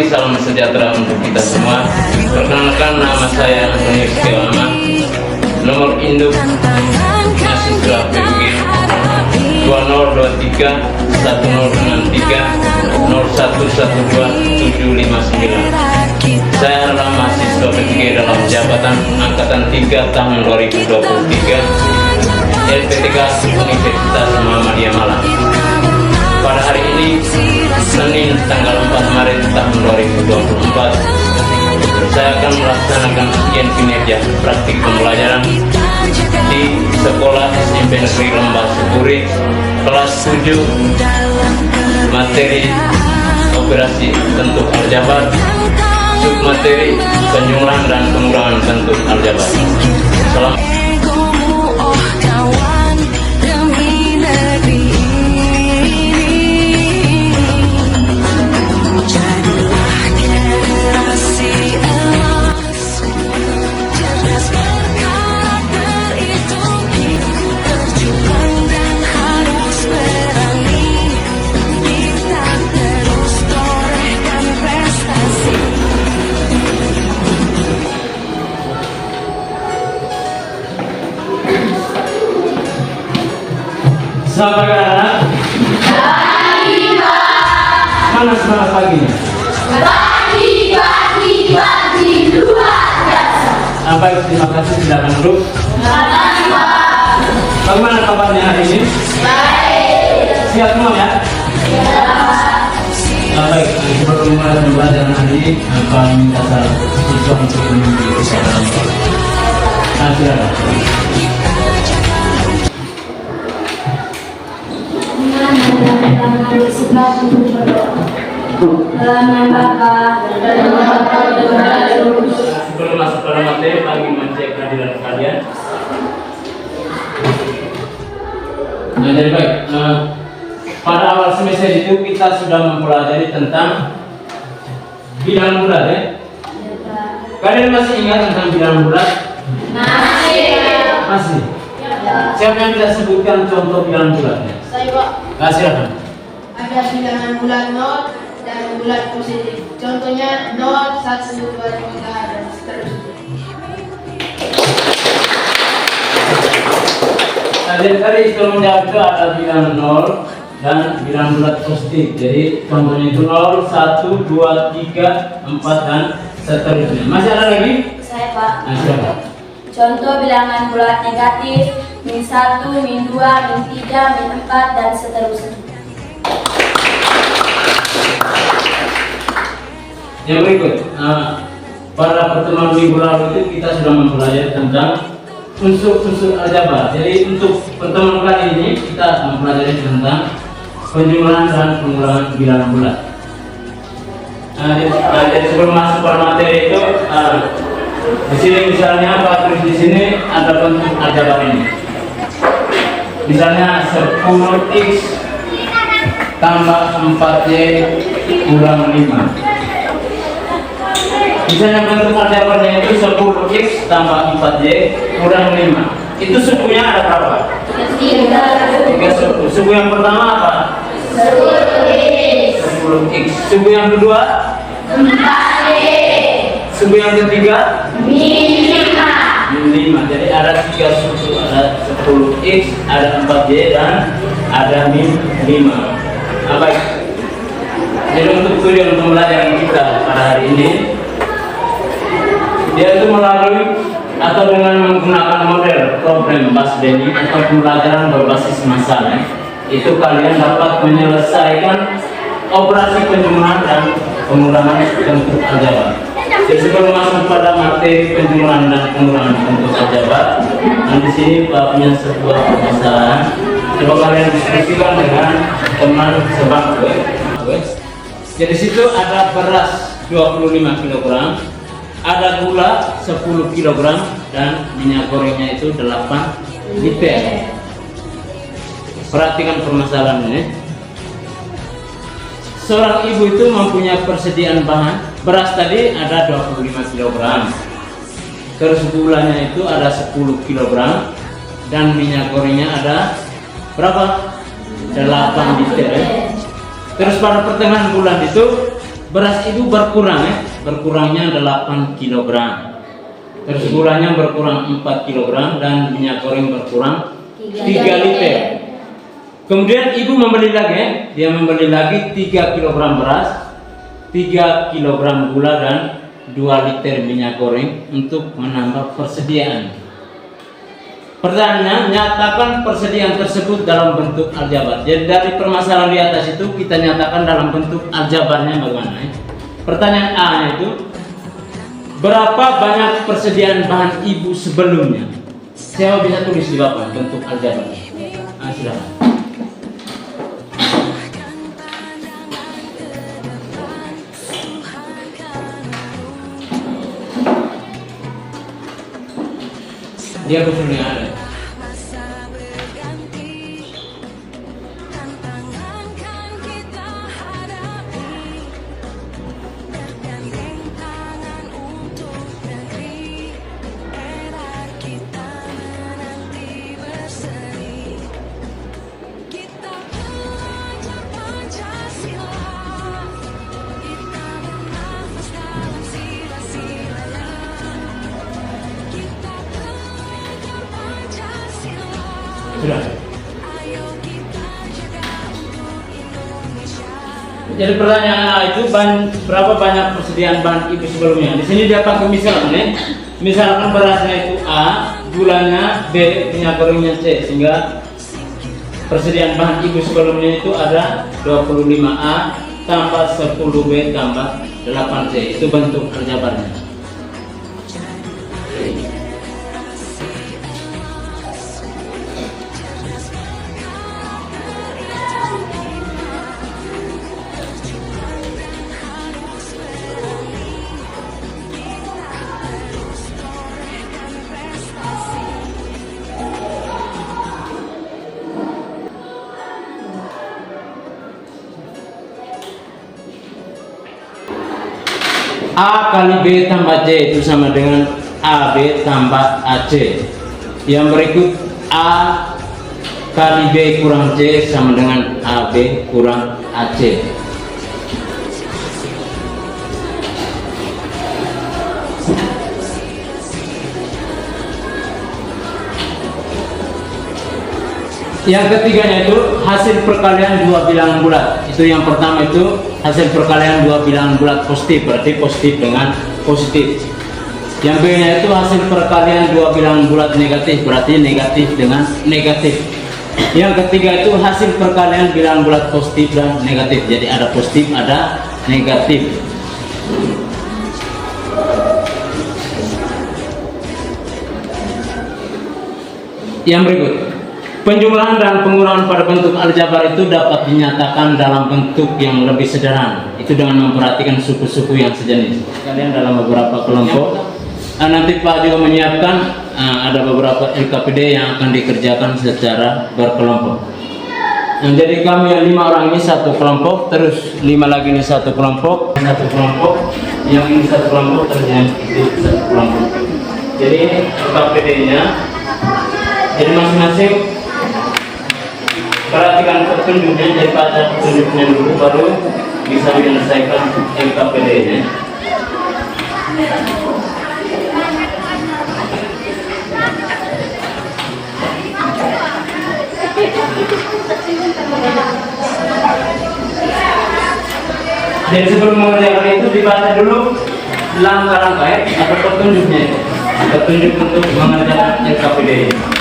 pagi, salam sejahtera untuk kita semua. Perkenalkan, nama saya Antonius Kiwama. Nomor induk mahasiswa PUG 2023 1063 0112759. Saya adalah mahasiswa PUG dalam jabatan Angkatan 3 tahun 2023 LPTK Universitas Muhammadiyah Malang. Pada hari ini, Senin tanggal 4 Maret tahun 2024, saya akan melaksanakan ujian kinerja praktik pembelajaran di Sekolah SMP Negeri Lembah Supuri kelas 7, materi operasi bentuk aljabar, submateri penjumlahan dan pengurangan bentuk aljabar. Salam. Selamat pagi anak-anak. Mana semangat paginya? Pagi luar biasa. Baik, terima kasih, silakan duduk. Bagaimana kabarnya hari ini? Baik. Siap semua ya? Baik, sebelum mulai pembelajaran hari ini, minta salah siswa untuk memimpin kesehatan. Silakan. Sebelum masuk pada materi, kami mengecek kehadiran kalian. Nah, jadi baik. Pada awal semester itu kita sudah mempelajari tentang bidang bulat ya. Kalian masih ingat tentang bidang bulat? Masih. Siapa yang bisa sebutkan contoh bidang bulatnya? Saya, Pak. Silakan. Ada bilangan bulat 0 dan bulat positif. Contohnya 0, 1, 2, 3 dan seterusnya. Nah, jadi tadi sebelum menjawab itu ada bilangan 0 dan bilangan bulat positif. Jadi contohnya itu 0, 1, 2, 3, 4 dan seterusnya. Masih ada lagi? Saya, Pak. Nah, silakan. Contoh bilangan bulat negatif, -1, -2, -3, -4 dan seterusnya. Yang berikut, pada pertemuan minggu lalu itu kita sudah mempelajari tentang unsur-unsur aljabar. Jadi untuk pertemuan kali ini kita mempelajari tentang penjumlahan dan pengurangan bilangan bulat. Jadi sebelum masuk pada materi itu, di sini misalnya Pak tulis di sini ada bentuk aljabar ini. Misalnya 10x tambah 4y kurang 5. Misalnya bentuk aljabarnya itu 10x tambah 4y kurang 5. Itu sukunya ada berapa? 3 suku. Suku yang pertama apa? 10x. Suku yang kedua? 4y. Suku yang ketiga? -5. Jadi ada 3 suku, ada 10x, ada 4y dan ada -5. Baik. Jadi untuk tujuan pembelajaran kita pada hari ini, dia itu melalui atau dengan menggunakan model problem based learning atau pembelajaran berbasis masalah, itu kalian dapat menyelesaikan operasi penjumlahan dan pengurangan bentuk aljabar. Jadi sebelum masuk pada materi penjumlahan dan pengurangan bentuk aljabar, di sini Pak punya sebuah permasalahan. Coba kalian diskusikan dengan teman sebangku. Jadi situ ada beras 25 kg, ada gula 10 kg dan minyak gorengnya itu 8 liter. Perhatikan permasalahan ini. Seorang ibu itu mempunyai persediaan bahan beras tadi ada 25 kg, terus gulanya itu ada 10 kg dan minyak gorengnya ada berapa? 8 liter. Terus pada pertengahan bulan itu beras ibu berkurang ya, berkurangnya 8 kg. Terus gulanya berkurang 4 kg dan minyak goreng berkurang 3 liter. Kemudian ibu membeli lagi ya, dia membeli lagi 3 kg beras, 3 kg gula dan 2 liter minyak goreng untuk menambah persediaan. Pertanyaannya, nyatakan persediaan tersebut dalam bentuk aljabar. Jadi dari permasalahan di atas itu kita nyatakan dalam bentuk aljabarnya bagaimana ya? Pertanyaan A itu, berapa banyak persediaan bahan ibu sebelumnya? Saya bisa tulis di bawah bentuk aljabar. Silakan. Dia usulnya ada. Sudah. Jadi pertanyaan itu berapa banyak persediaan bahan ibu sebelumnya? Di sini dia pakai misalnya, misalkan berasnya itu A, gulanya B, minyak gorengnya C, sehingga persediaan bahan ibu sebelumnya itu ada 25A tambah 10B tambah 8C. Itu bentuk aljabarnya. A kali B tambah C itu sama dengan AB tambah AC. Yang berikut A kali B kurang C sama dengan AB kurang AC. Yang ketiganya itu hasil perkalian dua bilangan bulat. Itu yang pertama itu hasil perkalian dua bilangan bulat positif, berarti positif dengan positif. Yang B-nya itu hasil perkalian dua bilangan bulat negatif, berarti negatif dengan negatif. Yang ketiga itu hasil perkalian bilangan bulat positif dan negatif. Jadi ada positif, ada negatif. Yang berikut, penjumlahan dan pengurangan pada bentuk aljabar itu dapat dinyatakan dalam bentuk yang lebih sederhana. Itu dengan memperhatikan suku-suku yang sejenis. Kalian dalam beberapa kelompok. Nanti Pak juga menyiapkan ada beberapa LKPD yang akan dikerjakan secara berkelompok. Jadi kami yang 5 orang ini satu kelompok, terus 5 lagi ini satu kelompok, yang ini satu kelompok, terus yang itu satu kelompok. Jadi ini LKPD-nya. Jadi masing-masing perhatikan petunjuknya, jadi baca petunjuknya dulu baru bisa menyelesaikan LKPD-nya. Jadi sebelum mengerjakan itu dibaca dulu langkah-langkah atau petunjuknya, petunjuk untuk mengerjakan LKPD-nya.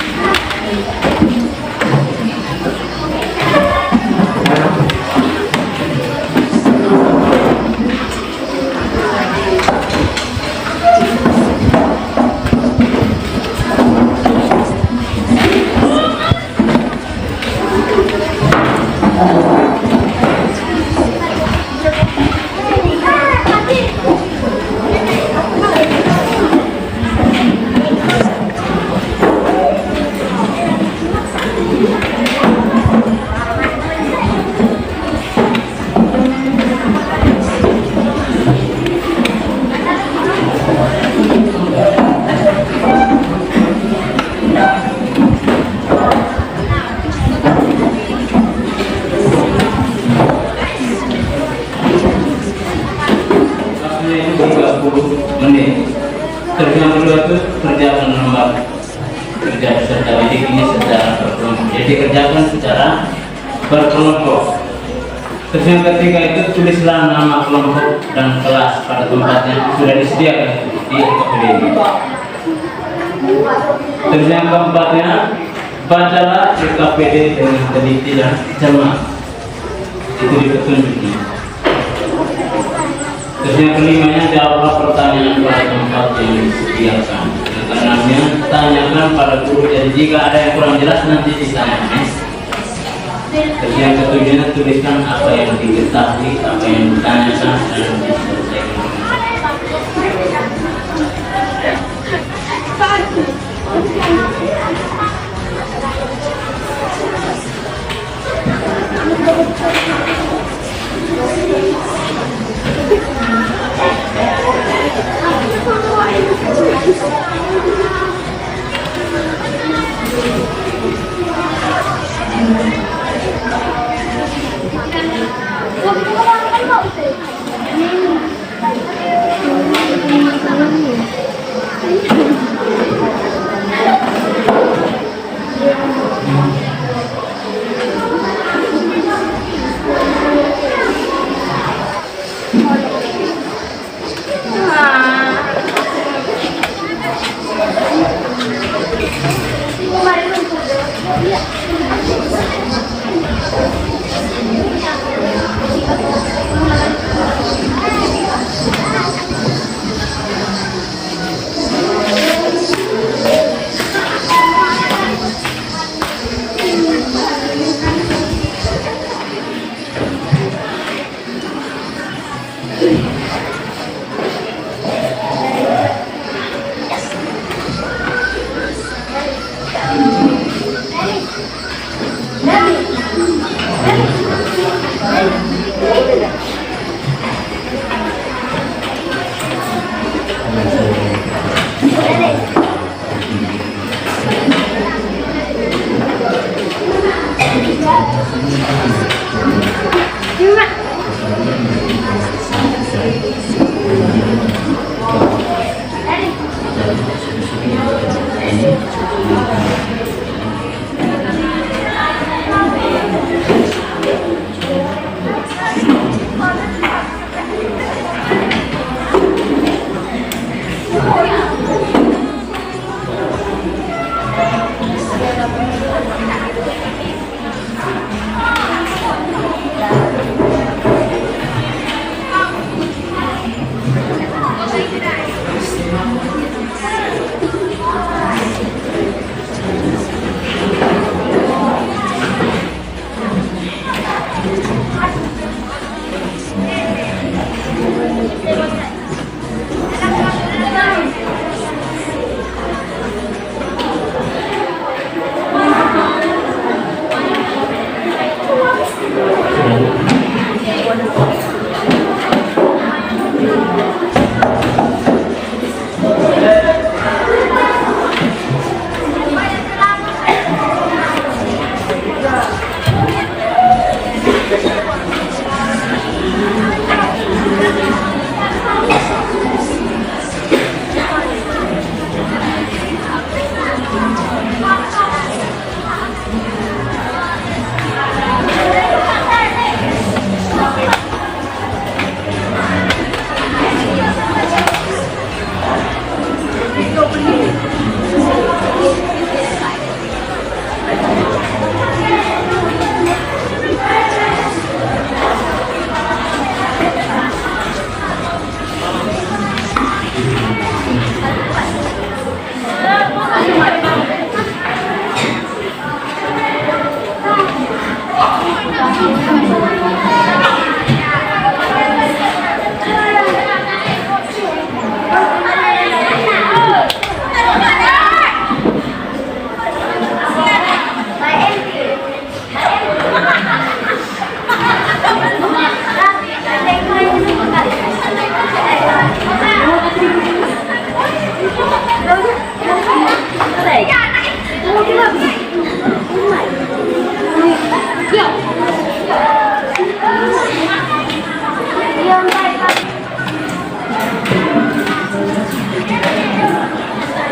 Jadi kerjakan secara berkelompok. Terus yang ketiga itu tulislah nama kelompok dan kelas pada tempatnya sudah disediakan di KPD ini. Terus yang keempatnya, bacalah KPD dengan teliti dan cermat. Itu di petunjuknya. Terus yang kelimanya, jawablah pertanyaan pada tempat yang disediakan. Yang keenamnya, tanyakan pada guru. Jadi jika ada yang kurang jelas nanti ditanyakan. Terus yang ketujuhnya, tuliskan apa yang diketahui, apa yang ditanyakan dan diselesaikan.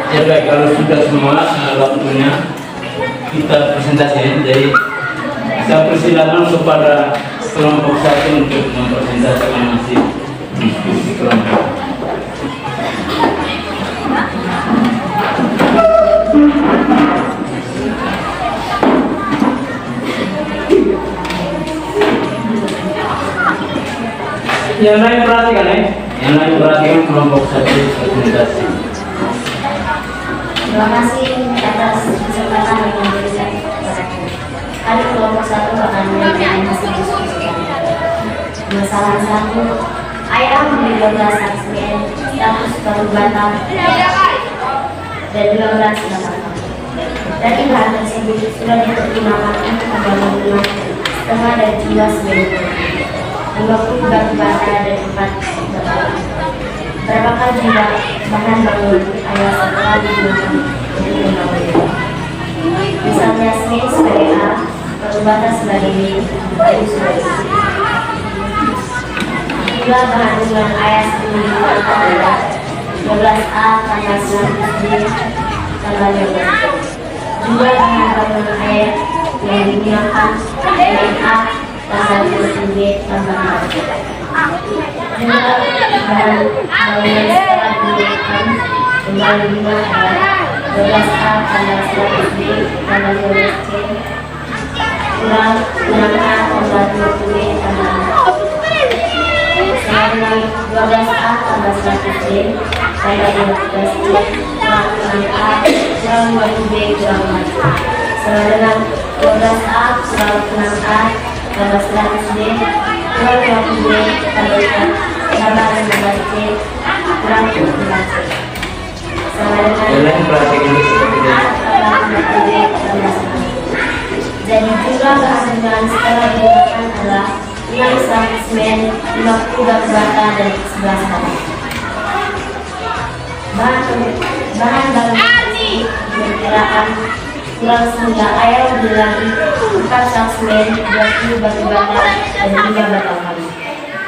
Ya baik, kalau sudah semua waktunya kita presentasi. Jadi saya persilakan kepada kelompok 1 untuk mempresentasikan hasil diskusi kelompok. Yang lain perhatikan yang lain perhatikan kelompok 1 presentasi. Terima kasih atas kesempatan yang diberikan kepada kami. Kami kelompok 1 akan menyampaikan hasil diskusi kami. Masalah 1, ayah memberi 12 saksian status baru batal dan 12 batal. Dari bahan tersebut sudah dipertimbangkan untuk pembangunan setengah dari jumlah sebelumnya. 50 batu bata dan 4 batal. Berapakah jumlah bahan bangunan ayah setelah digunakan untuk pembangunan? Misalnya semen sebagai A, batu bata sebagai B, kayu sebagai C. Jumlah bahan bangunan ayah sebelum digunakan adalah 12A tambah 100B tambah 12. Jumlah bahan bangunan ayah yang digunakan semen A tambah 20B tambah 4. Jumlah bahan bangunan setelah digunakan kembali jumlah adalah 12A tambah 100B tambah 12C kurang 6A tambah 20B tambah 4. Sama dengan 12A tambah 100B tambah 12C kurang 6A kurang 20B kurang 4. Sama dengan 12A kurang 6A tambah 100B kurang 20B tambah 4 tambah 15C kurang 15C. Sama dengan 12A tambah 20B tambah 1. Jadi jumlah bahan bangunan setelah digunakan adalah 6 sak semen, 50 batu bata dan 11 kayu. Bahan bangunan diperkirakan kurang sehingga ayah lebih lagi 4 sak semen, 20 batu bata dan 3 batang kayu.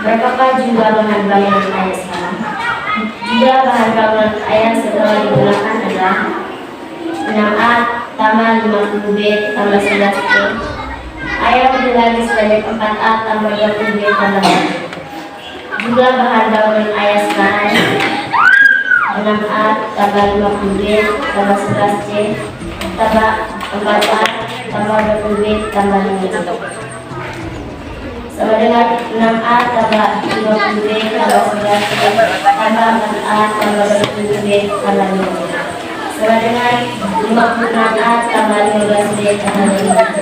Berapakah jumlah bahan bangunan ayah sekarang? Jumlah bahan bangunan ayah setelah digunakan adalah 6A tambah 50B tambah 11C. Ayah lebih lagi sebanyak 4A tambah 20B tambah 1. Jumlah bahan bangunan ayah sekarang 6A tambah 50B tambah 11C tambah 4A tambah 20B tambah 5C. Sama dengan 6A tambah 50B tambah 11C tambah 4A tambah 20B tambah 5C. Sama dengan 56A tambah 15B tambah 5C.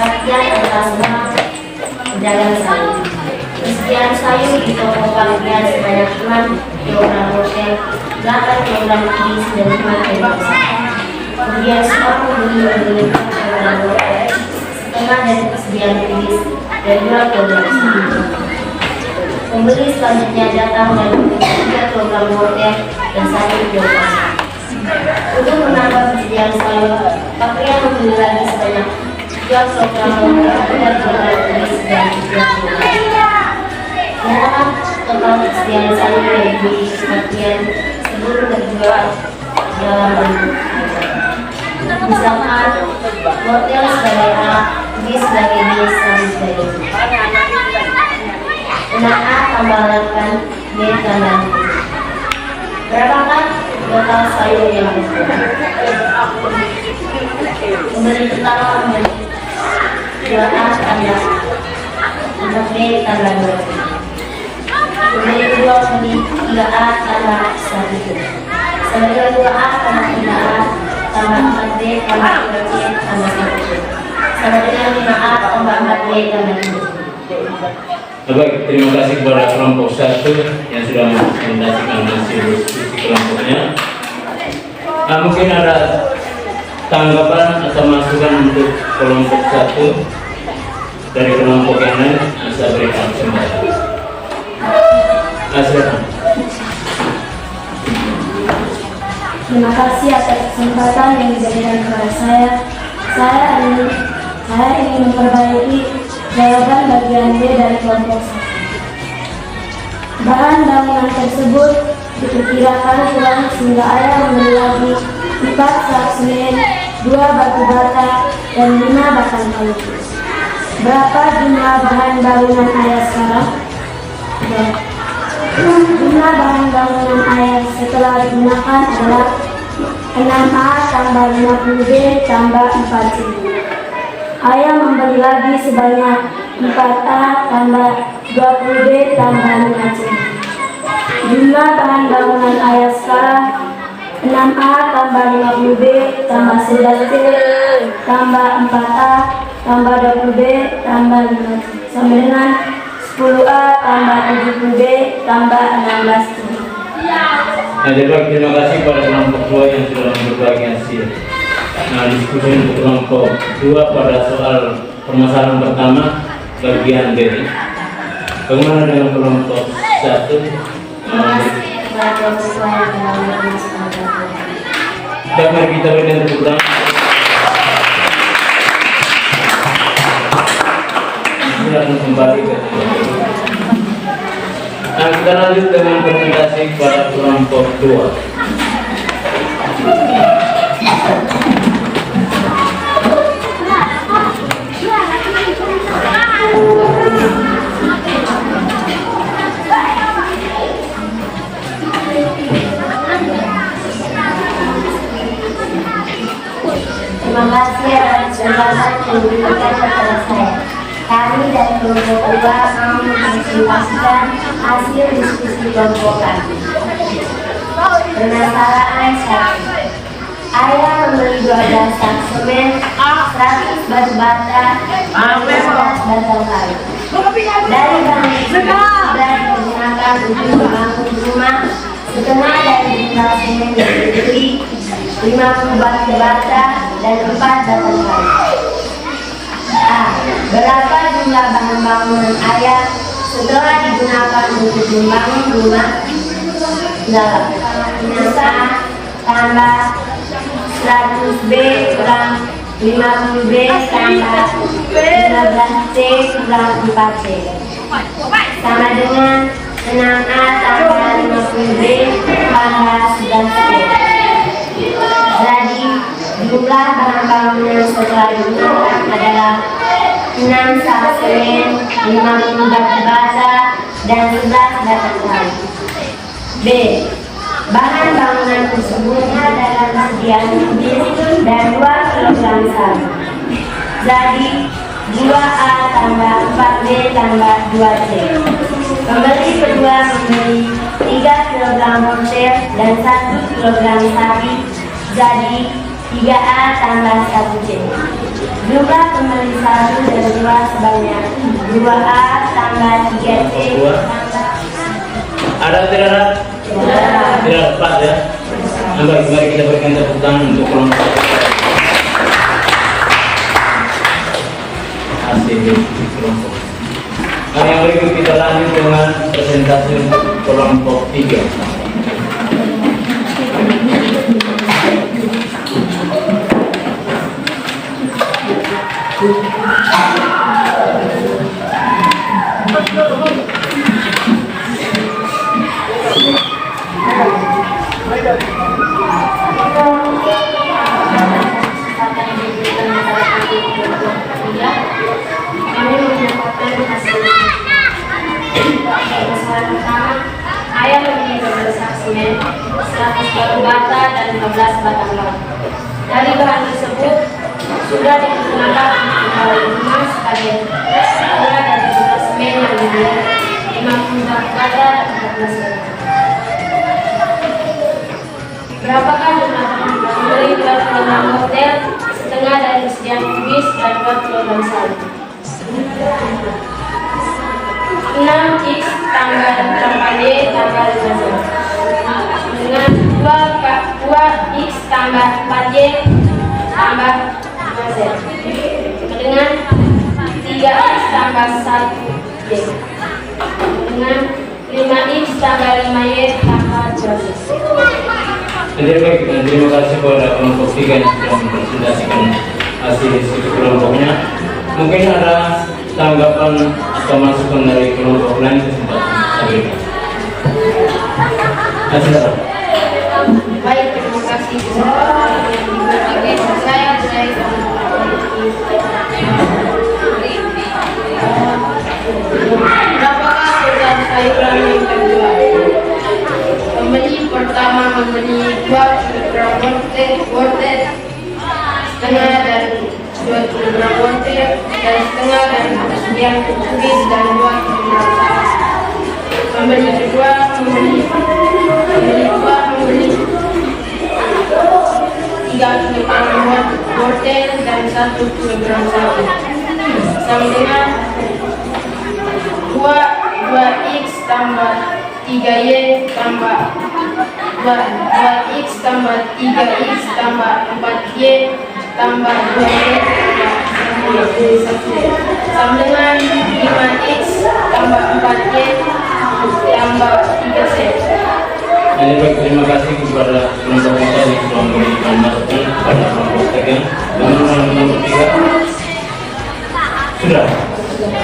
Bagian atas semua pedagang sayur. Persediaan sayur di toko bagian sebanyak 6 kg rotel, 8 kg kis dan 5 kg pisang. Kemudian semua pembeli kg rotel, setengah dari persediaan kis dan 2 kg pisang. Pembeli selanjutnya datang dan membeli 3 kg rotel dan 1 kg pisang. Untuk menambah persediaan sayur, Pakria membeli lagi sebanyak 3 kg rotel, 3 kg kis dan 3 kg. Nyatakan total persediaan sayur yang dibeli sebagian sebelum terjual dalam bentuk. Misalkan rotel sebagai A, kis sebagai B, sawi sebagai B. 6A tambah 8, B tambah 7. Berapakah total sayur yang dijual? Pembeli pertama membeli 2A tambah 4B tambah 2. Pembeli kedua membeli 3A tambah 1B. Sama dengan 2A tambah 3A tambah 4B tambah 3C tambah 1B. Sama dengan 5A tambah 4B tambah 2. Baik, terima kasih kepada kelompok 1 yang sudah mempresentasikan hasil diskusi kelompoknya. Mungkin ada tanggapan atau masukan untuk kelompok 1 dari kelompok yang lain, saya berikan kesempatan. Silakan. Terima kasih atas kesempatan yang diberikan kepada saya. Saya ingin memperbaiki jawaban bagian B dari kelompok 1. Bahan bangunan tersebut diperkirakan kurang sehingga ayah membeli lagi 4 sak semen, 2 batu bata, dan 5 batang kayu. Berapa jumlah bahan bangunan ayah sekarang? Jumlah bahan bangunan ayah setelah digunakan adalah 6A tambah 50B tambah 4C. Ayah membeli lagi sebanyak 4A tambah 20B tambah 5C. Jumlah bahan bangunan ayah sekarang 6A tambah 50B tambah 11C tambah 4A tambah 20B tambah 5C sama dengan 10A tambah 70B tambah 16C. Nah, jadi terima kasih pada kelompok 2 yang sudah berbagi hasil. Nah, diskusi untuk kelompok 2 pada soal permasalahan pertama bagian B. Bagaimana dengan kelompok 1? Dan mari kita berikan tepuk tangan. Silakan kembali ke tempat. Nah, kita lanjut dengan presentasi pada kelompok 2. Terima kasih atas kesempatan yang diberikan kepada saya. Kami dari kelompok 2 mau mempresentasikan hasil diskusi kelompok kami. Permasalahan 1. Ayah membeli 12 sak semen, 100 batu bata, 15 batang kayu. Dari bahan tersebut sudah digunakan untuk membangun rumah. Setengah dari jumlah semen yang dibeli 50 batu bata dan 4 batang kayu. A. Berapa jumlah bahan bangunan ayah setelah digunakan untuk membangun rumah? 8. A tambah 100B kurang 50B tambah 15C kurang 4C sama dengan 6A tambah 50B tambah 11C. Jadi jumlah bahan bangunan setelah digunakan adalah 6 sak semen, 50 batu bata, dan 11 batang kayu. B. Bahan bangunan tersebut dalam sediaan bis dan 2 kg sabu. Jadi 2A tambah 4B tambah 2C. Pembeli kedua membeli 3 kg mortir dan 1 kg sapi. Jadi 3A tambah 1C. Jumlah pembeli 1 dan 2 sebanyak 2A tambah 3C tambah. Ada tidak ada? Tidak tepat ya. Nah, baik, mari kita berikan tepuk tangan untuk kelompok hasil diskusi kelompok. Nah, yang berikut kita lanjut dengan presentasi untuk kelompok 3. Ayah membeli 12 sak semen, 100 batu bata, dan 15 batang kayu. Dari bahan tersebut sudah digunakan untuk membangun rumah sebagai setengah dari jumlah semen yang dibeli 50 batu bata dan 14 batang. Berapakah jumlah membeli 2 kg mortir, setengah dari persediaan kubis, dan 2 kg sabu? 6X tambah 8Y tambah 5Z dengan 2X tambah 4Y tambah 5Z dengan 3X tambah 1Y dengan 5X tambah 5Y tambah 2Z. Jadi baik, terima kasih kepada kelompok 3 yang sudah mempresentasikan hasil diskusi kelompoknya. Mungkin ada tanggapan atau masukan dari kelompok lain kesempatan saya berikan. Silakan. Baik, terima kasih kesempatan yang diberikan kepada saya berapakah perbedaan sayuran yang terjual? Pembeli pertama membeli 2 kilogram wortel setengah dan 2 kilogram wortel dan setengah dan yang kubis dan 2 kilogram saus. Pembeli kedua membeli 3 kilogram wortel dan 1 kilogram saus. Sama dengan 2x tambah 3y tambah 2x tambah 3x tambah 4y tambah 2y sama dengan 5x tambah 4y tambah 3z. Jadi baik, terima kasih kepada kelompok kita yang telah memberikan masukan kepada kelompok tiga. Dan kelompok tiga sudah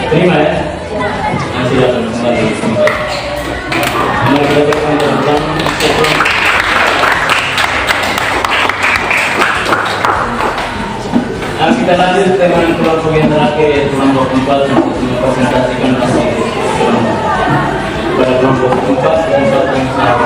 terima ya. Nah, silakan kembali ke tempat. Mari kita berikan tentang nah, kita lanjut dengan kelompok yang terakhir, yaitu kelompok 4 untuk mempresentasikan hasil diskusi kelompok. Pada kelompok 4 yang sama.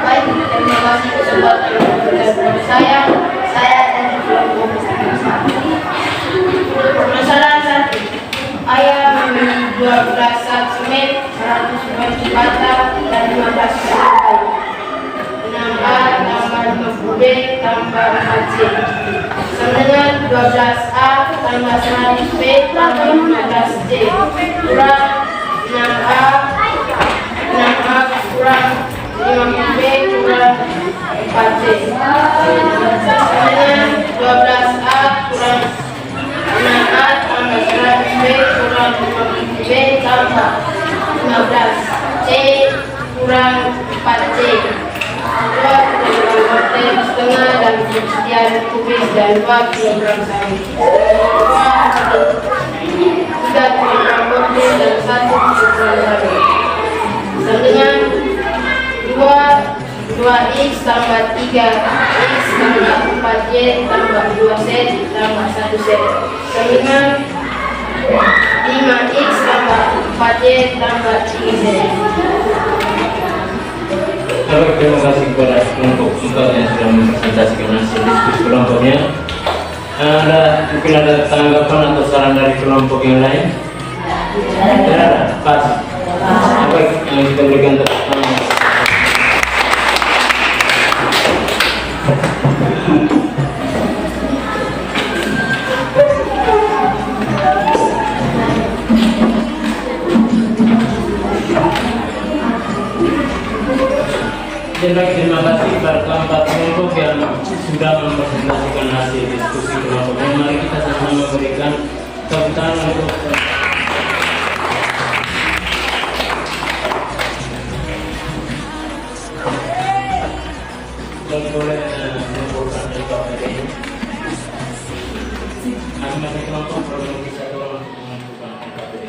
Baik, terima kasih kesempatan yang diberikan kepada saya dan kelompok masalah 1. Ayah membeli 12 sak semen, 100 baju bata dan 15 kayu. 6A tambah 50B tambah 4C sama dengan 12A tambah 100B tambah 15C kurang 6A kurang 50B kurang 4C sama dengan 12A kurang 6A tambah 100B kurang 50B tambah 15C kurang 4C 2 kilogram wortel setengah dan sekian kubis dan 2 kilogram saus. 3 kilogram wortel dan 1 kilogram saus. Sama dengan 2x tambah 3x tambah 4y tambah 2z tambah 1z. Sama dengan 5x tambah 4y tambah 3z. Baik, terima kasih kepada kelompok 4 yang sudah mempresentasikan hasil diskusi kelompoknya. Mungkin ada tanggapan atau saran dari kelompok yang lain? Tidak ada, pas. Baik, kita berikan tepuk tangan. Baik, terima kasih kepada keempat kelompok yang sudah mempresentasikan hasil diskusi kelompoknya. Mari kita sama-sama memberikan tepuk tangan untuk boleh melaporkan dari KPD. Masing-masing kelompok perlu bisa tolong menentukan KPD.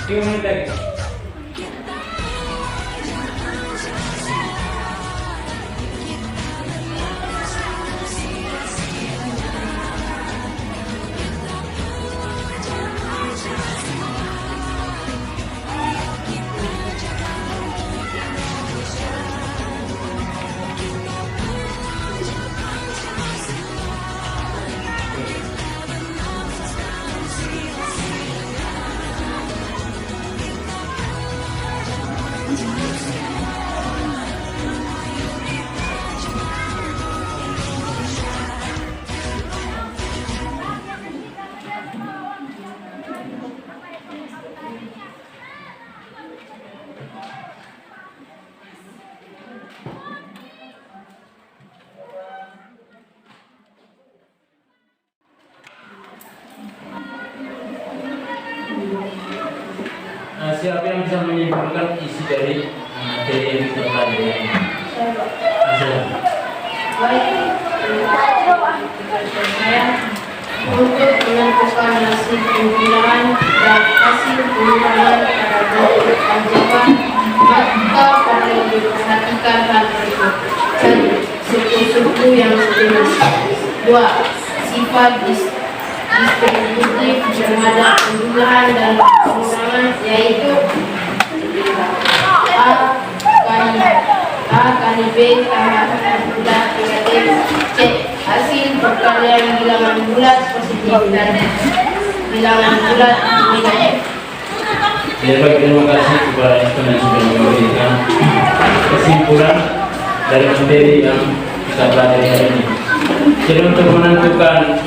3 menit lagi. Siapa yang bisa menyimpulkan isi dari materi yang kita pelajari ini? Baik, saya untuk menentukan hasil pemilihan dan hasil pemilihan pada bentuk aljabar, maka perlu diperhatikan hal berikut. 1. Suku yang sejenis. 2. Sifat distributif terhadap pemilihan dan pengurangan, yaitu A kali B tambah bulat negatif. C. Hasil perkalian bilangan bulat positif dan bilangan bulat negatif. Ya, baik, terima kasih kepada Ekon yang sudah memberikan kesimpulan dari materi yang kita pelajari hari ini. Jadi untuk menentukan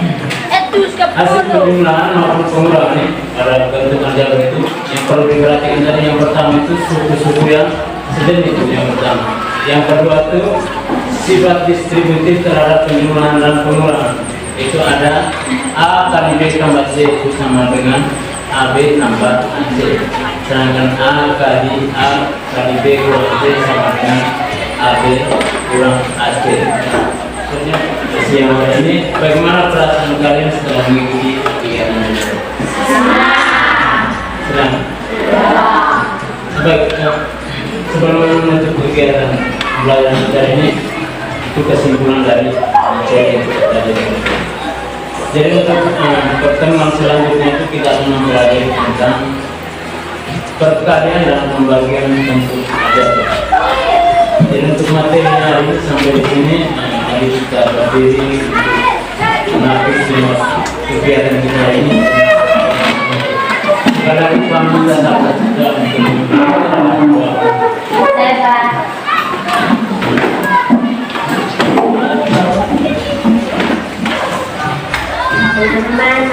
hasil penjumlahan maupun pengurangan pada bentuk aljabar itu yang perlu diperhatikan tadi, yang pertama itu suku-suku yang sejenis itu yang pertama. Yang kedua itu sifat distributif terhadap penjumlahan dan pengurangan, itu ada A kali B tambah C itu sama dengan AB tambah C, sedangkan A kali B kurang C sama dengan AB kurang AC. Siang hari ini, bagaimana perasaan kalian setelah mengikuti kegiatan ini? Senang. Baik, sebelum menutup kegiatan belajar hari ini, itu kesimpulan dari materi yang kita pelajari. Jadi untuk pertemuan selanjutnya itu kita akan mempelajari tentang perkalian dan pembagian bentuk aljabar. Jadi untuk materi hari ini sampai di sini. Mari kita berdiri untuk mengakhiri semua kegiatan kita ini. Karena kami dan sahabat kita untuk teman-teman,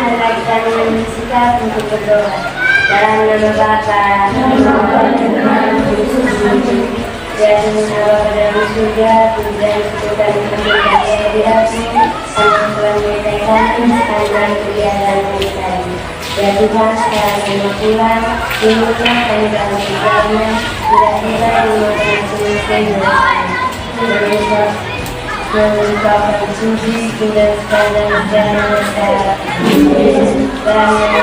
mari kita menyaksikan untuk berdoa. Dalam nama Bapa, dan Allah dalam surga, dan kita diperlukan di hati, sama Tuhan menyertai sepanjang kegiatan kita ini. Ya Tuhan, sekarang kami pulang, dimulai kami dalam segala, bila-bila dimulai semestinya. Mengungkapkan suci, tidak sepanjang jalan kita, dan